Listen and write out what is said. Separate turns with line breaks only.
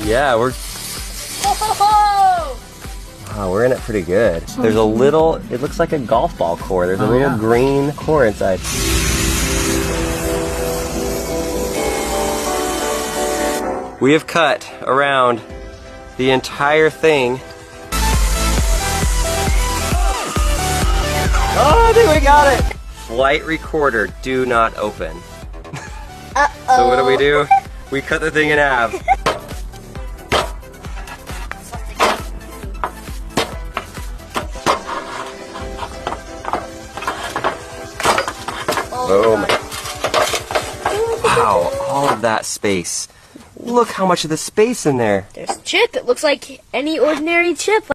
Yeah, we're in it pretty good. There's a little, it looks like a golf ball core. There's a little green core inside. We have cut around the entire thing. Oh, I think we got it! Flight recorder, do not open.
Uh-oh.
So what do? We cut the thing in half. Boom. Wow, all of that space. Look how much of the space in there.
There's a chip. It looks like any ordinary chip.